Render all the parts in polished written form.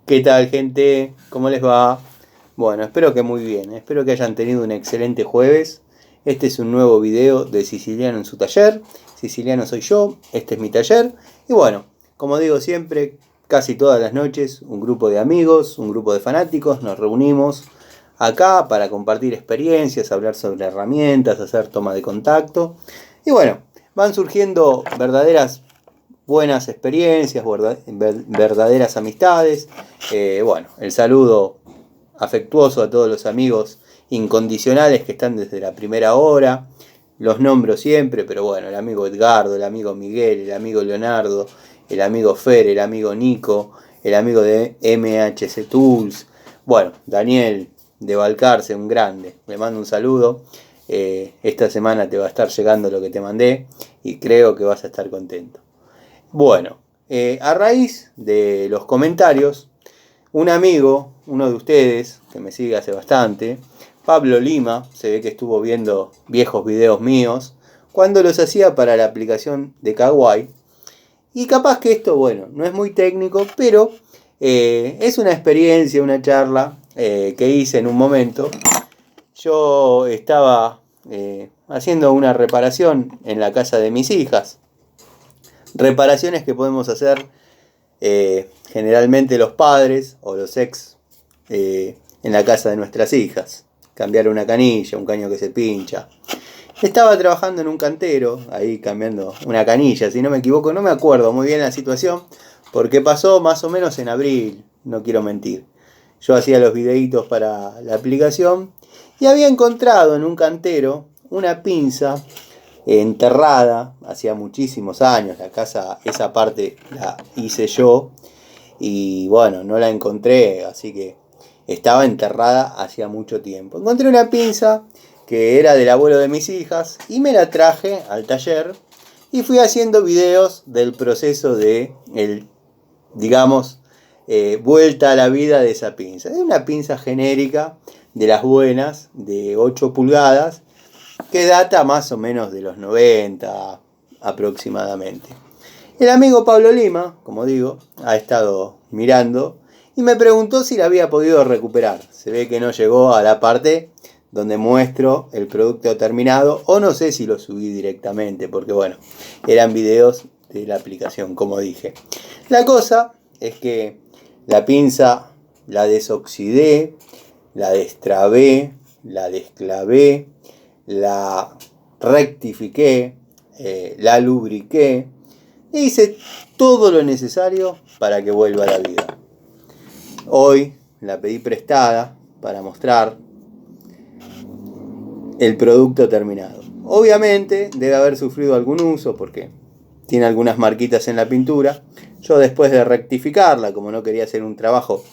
¿Qué tal, gente? ¿Cómo les va? Bueno, espero que muy bien. Espero que hayan tenido un excelente jueves. Este es un nuevo video de Siciliano en su taller. Siciliano soy yo, este es mi taller. Y bueno, como digo siempre, casi todas las noches, un grupo de amigos, un grupo de fanáticos, nos reunimos acá para compartir experiencias, hablar sobre herramientas, hacer toma de contacto. Y bueno, van surgiendo verdaderas buenas experiencias, verdaderas amistades. Bueno, el saludo afectuoso a todos los amigos incondicionales que están desde la primera hora. Los nombro siempre, pero bueno, el amigo Edgardo, el amigo Miguel, el amigo Leonardo, el amigo Fer, el amigo Nico, el amigo de MHC Tools. Bueno, Daniel de Balcarce, un grande. Le mando un saludo. Esta semana te va a estar llegando lo que te mandé y creo que vas a estar contento. Bueno, a raíz de los comentarios, un amigo, uno de ustedes, que me sigue hace bastante, Pablo Lima, se ve que estuvo viendo viejos videos míos, cuando los hacía para la aplicación de Kawaii. Y capaz que esto, bueno, no es muy técnico, pero es una experiencia, una charla que hice en un momento. Yo estaba haciendo una reparación en la casa de mis hijas. Reparaciones que podemos hacer generalmente los padres o los ex en la casa de nuestras hijas. Cambiar una canilla, un caño que se pincha. Estaba trabajando en un cantero, ahí cambiando una canilla, si no me equivoco, no me acuerdo muy bien la situación, porque pasó más o menos en abril, no quiero mentir. Yo hacía los videitos para la aplicación y había encontrado en un cantero una pinza enterrada, hacía muchísimos años, la casa, esa parte la hice yo y bueno, no la encontré, así que estaba enterrada hacía mucho tiempo. Encontré una pinza que era del abuelo de mis hijas y me la traje al taller y fui haciendo videos del proceso de, digamos, vuelta a la vida de esa pinza. Es una pinza genérica de las buenas, de 8 pulgadas, que data más o menos de los 90 aproximadamente. El amigo Pablo Lima, como digo, ha estado mirando y me preguntó si la había podido recuperar. Se ve que no llegó a la parte donde muestro el producto terminado, o no sé si lo subí directamente, porque bueno, eran videos de la aplicación, como dije. La cosa es que la pinza la desoxidé, la destrabé, la desclavé, la rectifiqué, la lubriqué e hice todo lo necesario para que vuelva a la vida. Hoy la pedí prestada para mostrar el producto terminado. Obviamente debe haber sufrido algún uso porque tiene algunas marquitas en la pintura. Yo, después de rectificarla, como no quería hacer un trabajo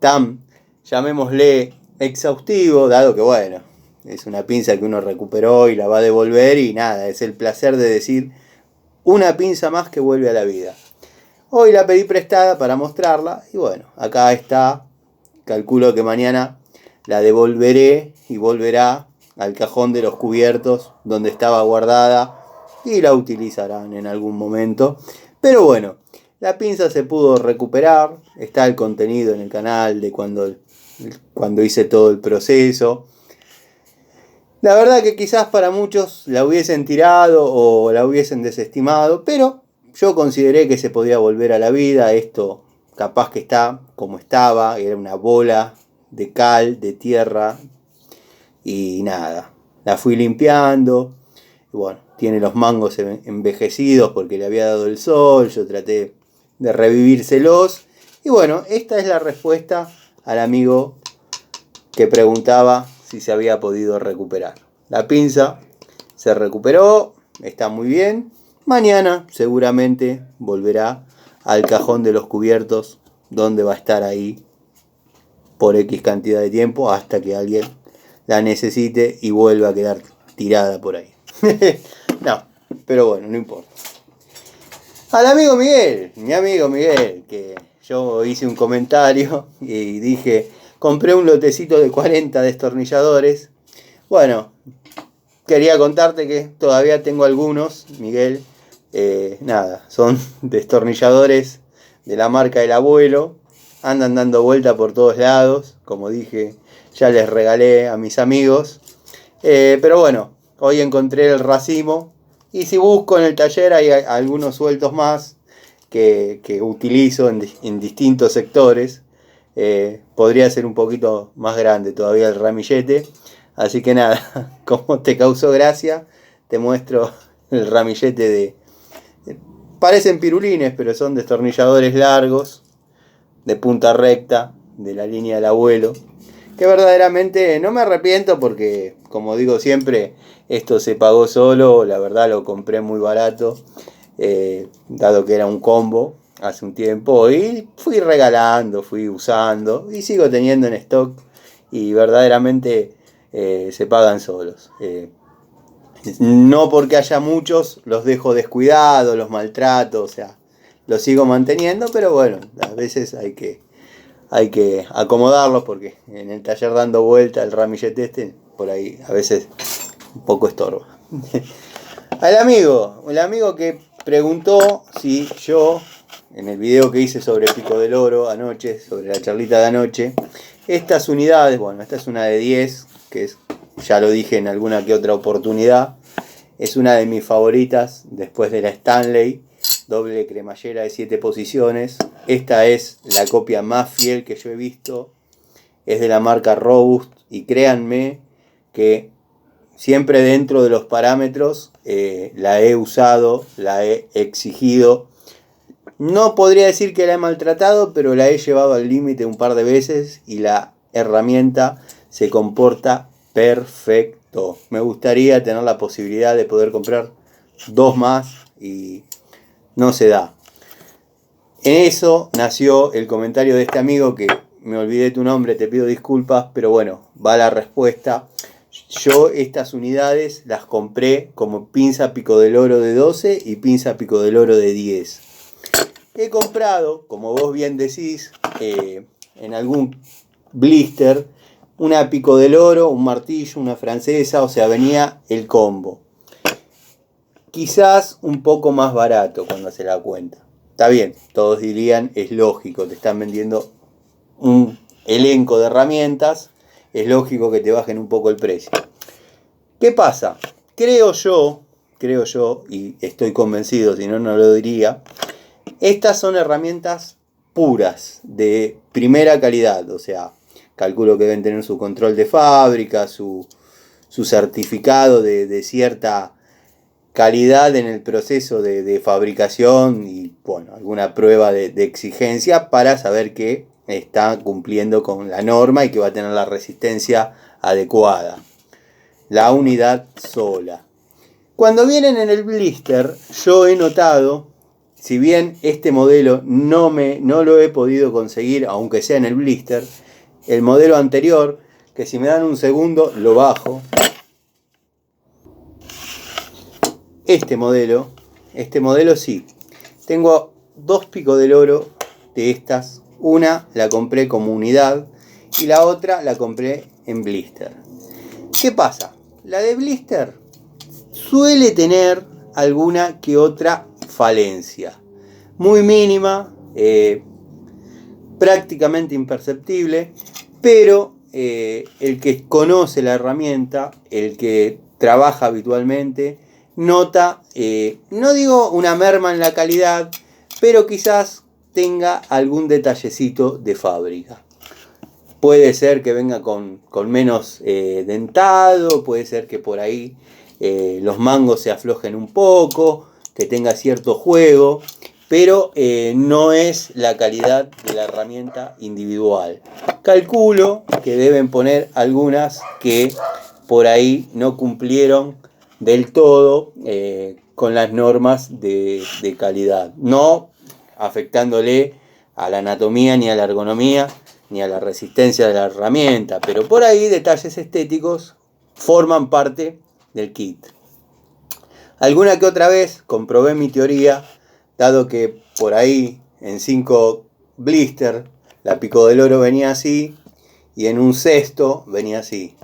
tan, llamémosle, exhaustivo, dado que bueno, es una pinza que uno recuperó y la va a devolver y nada, es el placer de decir una pinza más que vuelve a la vida. Hoy la pedí prestada para mostrarla y bueno, acá está. Calculo que mañana la devolveré y volverá al cajón de los cubiertos donde estaba guardada y la utilizarán en algún momento. Pero bueno, la pinza se pudo recuperar, está el contenido en el canal de cuando hice todo el proceso. La verdad que quizás para muchos la hubiesen tirado o la hubiesen desestimado, pero yo consideré que se podía volver a la vida. Esto capaz que está como estaba, era una bola de cal, de tierra y nada. La fui limpiando, y bueno, tiene los mangos envejecidos porque le había dado el sol, yo traté de revivírselos. Y bueno, esta es la respuesta al amigo que preguntaba si se había podido recuperar. La pinza se recuperó, está muy bien. Mañana seguramente volverá al cajón de los cubiertos, donde va a estar ahí por X cantidad de tiempo hasta que alguien la necesite y vuelva a quedar tirada por ahí. No, pero bueno, no importa. Al amigo Miguel, mi amigo Miguel, que yo hice un comentario y dije, compré un lotecito de 40 destornilladores. Bueno, quería contarte que todavía tengo algunos, Miguel. Nada, son destornilladores de la marca del abuelo. andan dando vuelta por todos lados. Como dije, ya les regalé a mis amigos. Pero bueno, hoy encontré el racimo. Y si busco en el taller hay algunos sueltos más que utilizo en distintos sectores. Podría ser un poquito más grande todavía el ramillete. Así que nada, como te causó gracia, te muestro el ramillete de... Parecen pirulines, pero son destornilladores largos, de punta recta, de la línea del abuelo. Que verdaderamente no me arrepiento porque, como digo siempre, esto se pagó solo. La verdad lo compré muy barato, dado que era un combo hace un tiempo. Y fui regalando, fui usando y sigo teniendo en stock. Y verdaderamente se pagan solos. No porque haya muchos, los dejo descuidados, los maltrato, o sea, los sigo manteniendo, pero bueno, a veces hay que acomodarlos porque en el taller dando vuelta el ramillete por ahí a veces un poco estorba. El amigo que preguntó si yo, en el video que hice sobre Pico del Oro anoche, sobre la charlita de anoche, estas unidades, bueno, esta es una de 10, que es, ya lo dije en alguna que otra oportunidad, es una de mis favoritas después de la Stanley, doble cremallera de 7 posiciones. Esta es la copia más fiel que yo he visto, es de la marca Robust y créanme que siempre dentro de los parámetros la he usado, la he exigido. No podría decir que la he maltratado, pero la he llevado al límite un par de veces y la herramienta se comporta perfecto. Me gustaría tener la posibilidad de poder comprar 2 más y no se da. En eso nació el comentario de este amigo que me olvidé tu nombre, te pido disculpas, pero bueno, va la respuesta. Yo estas unidades las compré como pinza Pico del Oro de 12 y pinza Pico del Oro de 10. He comprado, como vos bien decís, en algún blister, una Pico del Oro, un martillo, una francesa, o sea, venía el combo. Quizás un poco más barato cuando se da cuenta. Está bien, todos dirían, es lógico, te están vendiendo un elenco de herramientas, es lógico que te bajen un poco el precio. ¿Qué pasa? Creo yo, y estoy convencido, si no, no lo diría, estas son herramientas puras, de primera calidad, o sea, calculo que deben tener su control de fábrica, su certificado de cierta calidad en el proceso de fabricación y bueno, alguna prueba de exigencia para saber que está cumpliendo con la norma y que va a tener la resistencia adecuada. La unidad sola. Cuando vienen en el blister, yo he notado, si bien este modelo no lo he podido conseguir, aunque sea en el blister, el modelo anterior, que si me dan un segundo lo bajo. Este modelo sí. Tengo 2 Pico del Oro de estas. Una la compré como unidad y la otra la compré en blister. ¿Qué pasa? La de blister suele tener alguna que otra falencia. Muy mínima, prácticamente imperceptible, pero el que conoce la herramienta, el que trabaja habitualmente, nota, no digo una merma en la calidad, pero quizás tenga algún detallecito de fábrica. Puede ser que venga con menos dentado, puede ser que por ahí los mangos se aflojen un poco, que tenga cierto juego, pero no es la calidad de la herramienta individual. Calculo que deben poner algunas que por ahí no cumplieron del todo con las normas de calidad, no afectándole a la anatomía ni a la ergonomía ni a la resistencia de la herramienta, pero por ahí detalles estéticos forman parte del kit. Alguna que otra vez comprobé mi teoría, dado que por ahí en 5 blister la Pico del Oro venía así y en un sexto venía así.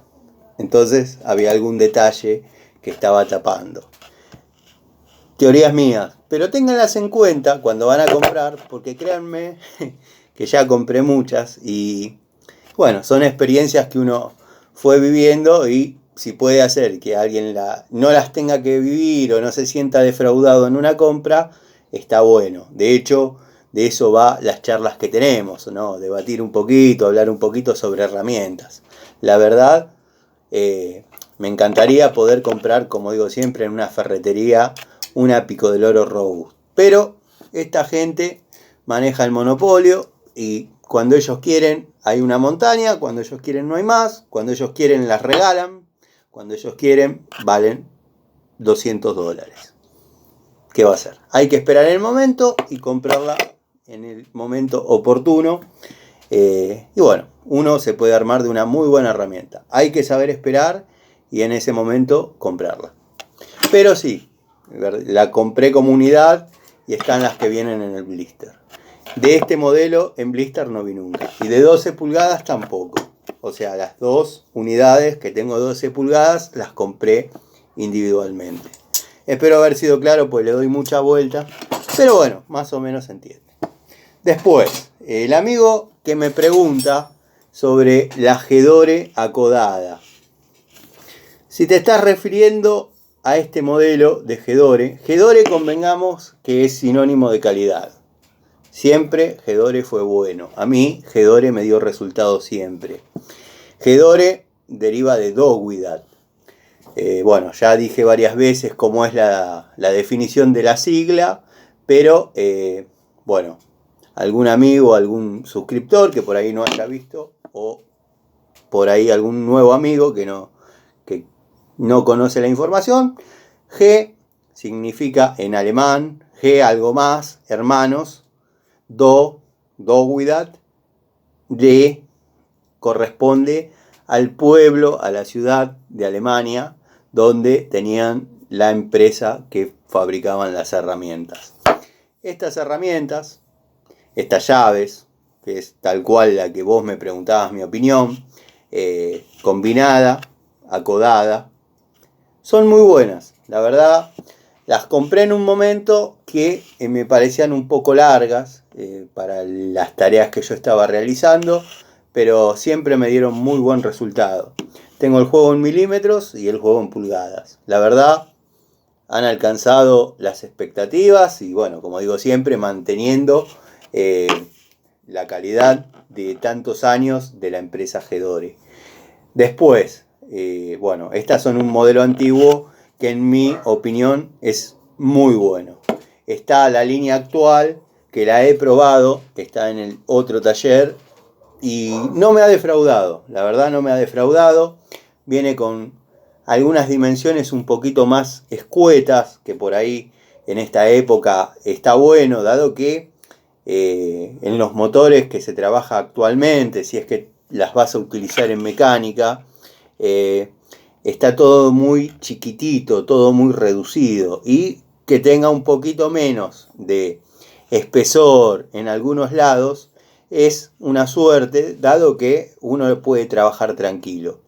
Entonces había algún detalle que estaba tapando. Teorías mías, pero ténganlas en cuenta cuando van a comprar, porque créanme que ya compré muchas y bueno, son experiencias que uno fue viviendo y si puede hacer que alguien no las tenga que vivir o no se sienta defraudado en una compra, está bueno. De hecho, de eso va las charlas que tenemos, ¿no? Debatir un poquito, hablar un poquito sobre herramientas. La verdad, me encantaría poder comprar, como digo siempre, en una ferretería una Pico del Oro Robust. Pero esta gente maneja el monopolio y cuando ellos quieren hay una montaña, cuando ellos quieren no hay más, cuando ellos quieren las regalan, cuando ellos quieren valen $200. ¿Qué va a hacer? Hay que esperar el momento y comprarla en el momento oportuno. Y bueno, uno se puede armar de una muy buena herramienta. Hay que saber esperar y en ese momento comprarla. Pero sí, la compré como unidad y están las que vienen en el blister. De este modelo en blister no vi nunca. Y de 12 pulgadas tampoco. O sea, las dos unidades que tengo 12 pulgadas las compré individualmente. Espero haber sido claro, pues le doy mucha vuelta. Pero bueno, más o menos se entiende. Después, el amigo que me pregunta sobre la Gedore acodada. Si te estás refiriendo a este modelo de Gedore, Gedore convengamos que es sinónimo de calidad. Siempre Gedore fue bueno. A mí Gedore me dio resultados siempre. Gedore deriva de Doguidad. Bueno, ya dije varias veces cómo es la definición de la sigla, pero bueno, algún amigo, algún suscriptor que por ahí no haya visto, o por ahí algún nuevo amigo que no conoce la información. G significa en alemán, G algo más, hermanos, Doguidad, D corresponde al pueblo, a la ciudad de Alemania, donde tenían la empresa que fabricaban las herramientas. Estas herramientas, estas llaves, que es tal cual la que vos me preguntabas mi opinión, combinada, acodada, son muy buenas. La verdad, las compré en un momento que me parecían un poco largas para las tareas que yo estaba realizando, pero siempre me dieron muy buen resultado. Tengo el juego en milímetros y el juego en pulgadas. La verdad, han alcanzado las expectativas y bueno, como digo siempre, manteniendo la calidad de tantos años de la empresa Gedore. Después, bueno, estas son un modelo antiguo que en mi opinión es muy bueno. Está la línea actual, que la he probado, está en el otro taller y no me ha defraudado, la verdad no me ha defraudado. Viene con algunas dimensiones un poquito más escuetas, que por ahí en esta época está bueno, dado que en los motores que se trabaja actualmente, si es que las vas a utilizar en mecánica, está todo muy chiquitito, todo muy reducido, y que tenga un poquito menos de espesor en algunos lados es una suerte, dado que uno puede trabajar tranquilo,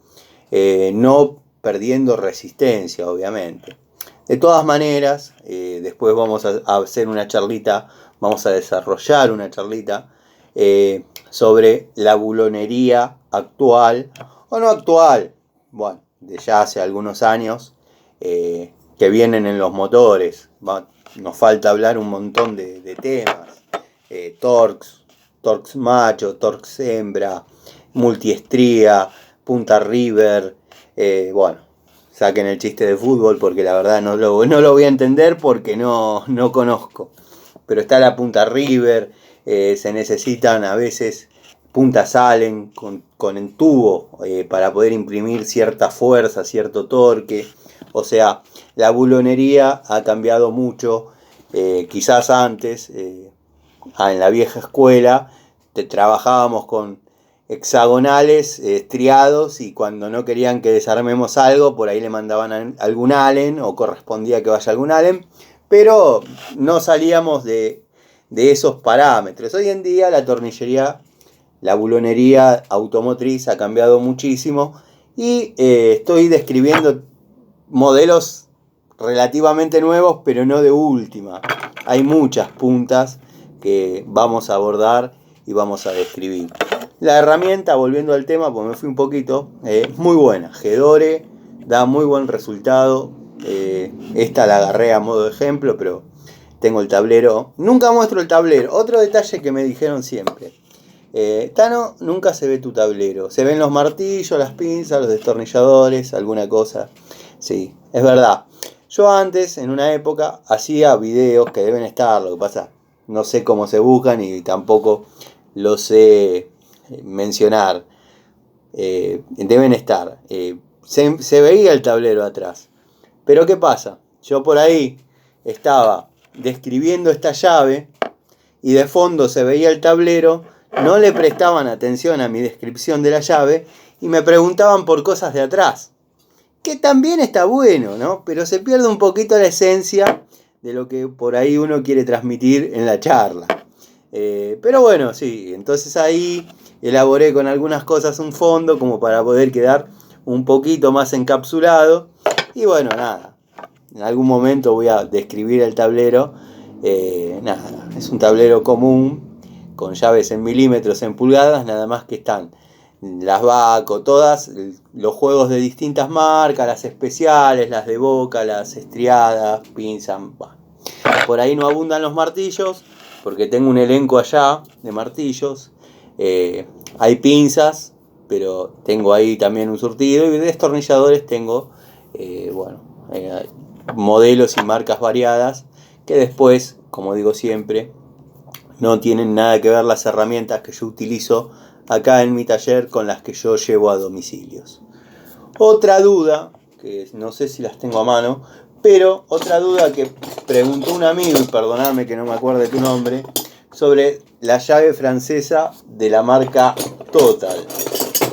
no perdiendo resistencia, obviamente. De todas maneras, después vamos a hacer una charlita, vamos a desarrollar una charlita sobre la bulonería actual, o no actual, bueno, de ya hace algunos años, que vienen en los motores. Nos falta hablar un montón de temas, Torx macho, Torx hembra, multiestría, punta river, bueno, saquen el chiste de fútbol porque la verdad no lo voy a entender porque no conozco. Pero está la punta river, se necesitan a veces puntas Allen con entubo para poder imprimir cierta fuerza, cierto torque. O sea, la bulonería ha cambiado mucho. Quizás antes, en la vieja escuela, trabajábamos con hexagonales estriados y cuando no querían que desarmemos algo, por ahí le mandaban algún Allen o correspondía que vaya algún Allen, pero no salíamos de esos parámetros. Hoy en día la tornillería, la bulonería automotriz ha cambiado muchísimo y estoy describiendo modelos relativamente nuevos, pero no de última. Hay muchas puntas que vamos a abordar y vamos a describir. La herramienta, volviendo al tema, pues me fui un poquito, es muy buena. Gedore da muy buen resultado. Esta la agarré a modo de ejemplo, pero tengo el tablero. Nunca muestro el tablero. Otro detalle que me dijeron siempre. Tano, nunca se ve tu tablero. Se ven los martillos, las pinzas, los destornilladores, alguna cosa. Sí, es verdad. Yo antes, en una época, hacía videos que deben estar. Lo que pasa, no sé cómo se buscan y tampoco lo sé mencionar. Deben estar. Se veía el tablero atrás. Pero ¿qué pasa? Yo por ahí estaba describiendo esta llave y de fondo se veía el tablero, no le prestaban atención a mi descripción de la llave y me preguntaban por cosas de atrás. Que también está bueno, ¿no? Pero se pierde un poquito la esencia de lo que por ahí uno quiere transmitir en la charla. Pero bueno, sí, entonces ahí elaboré con algunas cosas un fondo como para poder quedar un poquito más encapsulado. Y bueno, nada, en algún momento voy a describir el tablero. Nada, es un tablero común, con llaves en milímetros, en pulgadas, nada más que están las Baco, todas, los juegos de distintas marcas, las especiales, las de Boca, las estriadas, pinzas. Por ahí no abundan los martillos, porque tengo un elenco allá de martillos. Hay pinzas, pero tengo ahí también un surtido, y de destornilladores tengo, modelos y marcas variadas, que después, como digo siempre, no tienen nada que ver las herramientas que yo utilizo acá en mi taller con las que yo llevo a domicilios. Otra duda, que no sé si las tengo a mano, pero otra duda que preguntó un amigo, y perdonadme que no me acuerde tu nombre, sobre la llave francesa de la marca Total.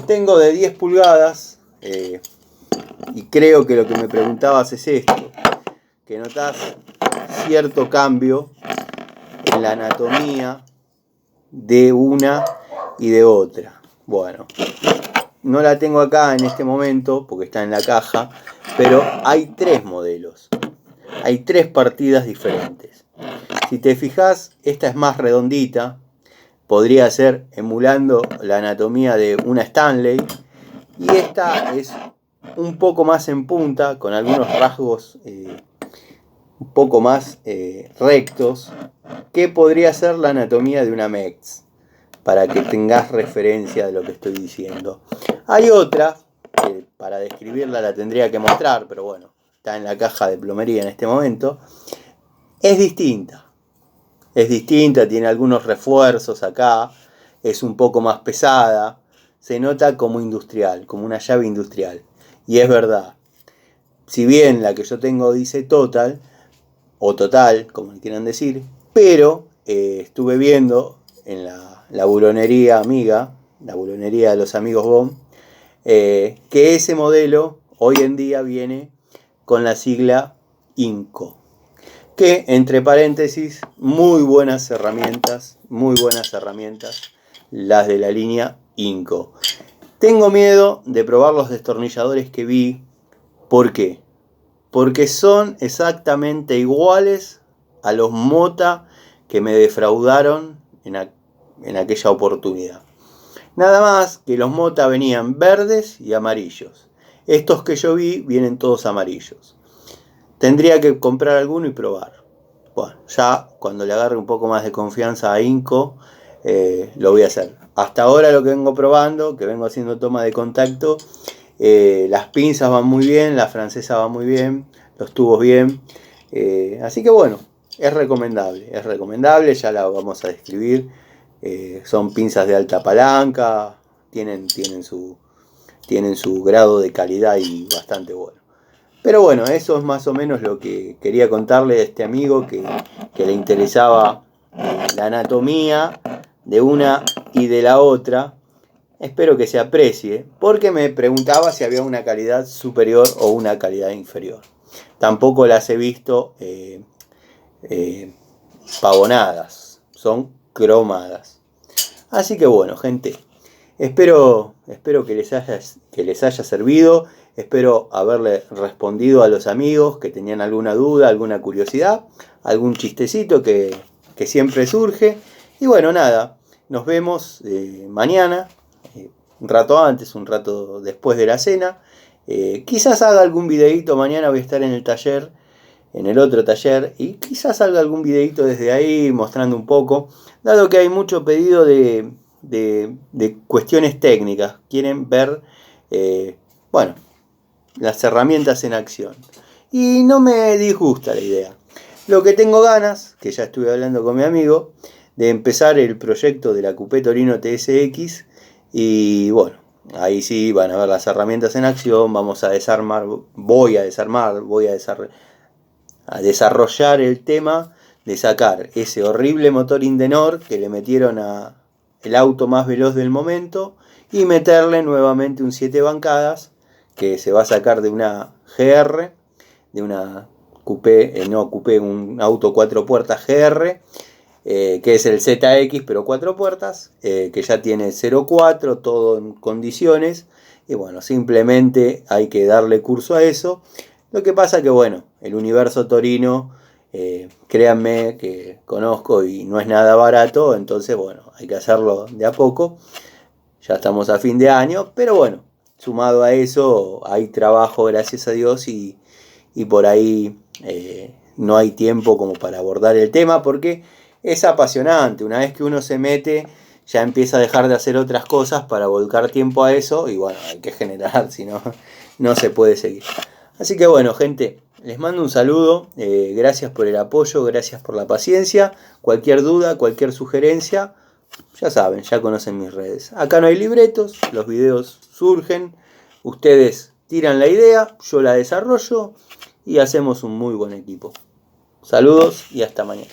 Tengo de 10 pulgadas, y creo que lo que me preguntabas es esto, que notás cierto cambio en la anatomía de una y de otra. Bueno, no la tengo acá en este momento porque está en la caja, pero hay 3 modelos. Hay 3 partidas diferentes. Si te fijas, esta es más redondita. Podría ser emulando la anatomía de una Stanley. Y esta es un poco más en punta, con algunos rasgos un poco más rectos, que podría ser la anatomía de una Metz, para que tengas referencia de lo que estoy diciendo. Hay otra, que para describirla la tendría que mostrar, pero bueno, está en la caja de plomería en este momento. Es distinta, tiene algunos refuerzos acá, es un poco más pesada, se nota como industrial, como una llave industrial. Y es verdad, si bien la que yo tengo dice Total, o Total, como le quieran decir, pero estuve viendo en la bulonería amiga, la bulonería de los amigos Bohm, que ese modelo hoy en día viene con la sigla INCO, que entre paréntesis, muy buenas herramientas, las de la línea INCO. Tengo miedo de probar los destornilladores que vi. ¿Por qué? Porque son exactamente iguales a los Mota que me defraudaron en aquella oportunidad. Nada más que los Mota venían verdes y amarillos. Estos que yo vi vienen todos amarillos. Tendría que comprar alguno y probar. Bueno, ya cuando le agarre un poco más de confianza a Inco, lo voy a hacer. Hasta ahora lo que vengo probando, que vengo haciendo toma de contacto, las pinzas van muy bien, la francesa va muy bien, los tubos bien. Así que bueno, es recomendable, ya la vamos a describir. Son pinzas de alta palanca, tienen su grado de calidad y bastante bueno. Pero bueno, eso es más o menos lo que quería contarle a este amigo que le interesaba la anatomía de una y de la otra. Espero que se aprecie, porque me preguntaba si había una calidad superior o una calidad inferior. Tampoco las he visto pavonadas, son cromadas. Así que bueno, gente, espero que les haya servido. Espero haberle respondido a los amigos que tenían alguna duda, alguna curiosidad, algún chistecito que siempre surge. Y bueno, nada, nos vemos mañana, un rato antes, un rato después de la cena. Quizás haga algún videito, mañana voy a estar en el taller, en el otro taller, y quizás haga algún videito desde ahí mostrando un poco, dado que hay mucho pedido de cuestiones técnicas. Quieren ver, bueno, las herramientas en acción. Y no me disgusta la idea. Lo que tengo ganas, que ya estuve hablando con mi amigo, de empezar el proyecto de la Coupé Torino TSX. Y bueno, ahí sí van a ver las herramientas en acción. Vamos a desarmar, voy a desarrollar el tema de sacar ese horrible motor Indenor que le metieron a el auto más veloz del momento y meterle nuevamente un 7 bancadas que se va a sacar de una GR, de una coupé, un auto 4 puertas GR, que es el ZX pero 4 puertas, que ya tiene 0.4, todo en condiciones, y bueno, simplemente hay que darle curso a eso. Lo que pasa que bueno, el universo Torino, créanme que conozco y no es nada barato, entonces bueno, hay que hacerlo de a poco. Ya estamos a fin de año, pero bueno, sumado a eso hay trabajo, gracias a Dios, y por ahí no hay tiempo como para abordar el tema, porque es apasionante. Una vez que uno se mete, ya empieza a dejar de hacer otras cosas para volcar tiempo a eso, y bueno, hay que generar, si no, no se puede seguir. Así que bueno, gente, les mando un saludo, gracias por el apoyo, gracias por la paciencia. Cualquier duda, cualquier sugerencia, ya saben, ya conocen mis redes. Acá no hay libretos, los videos surgen, ustedes tiran la idea, yo la desarrollo y hacemos un muy buen equipo. Saludos y hasta mañana.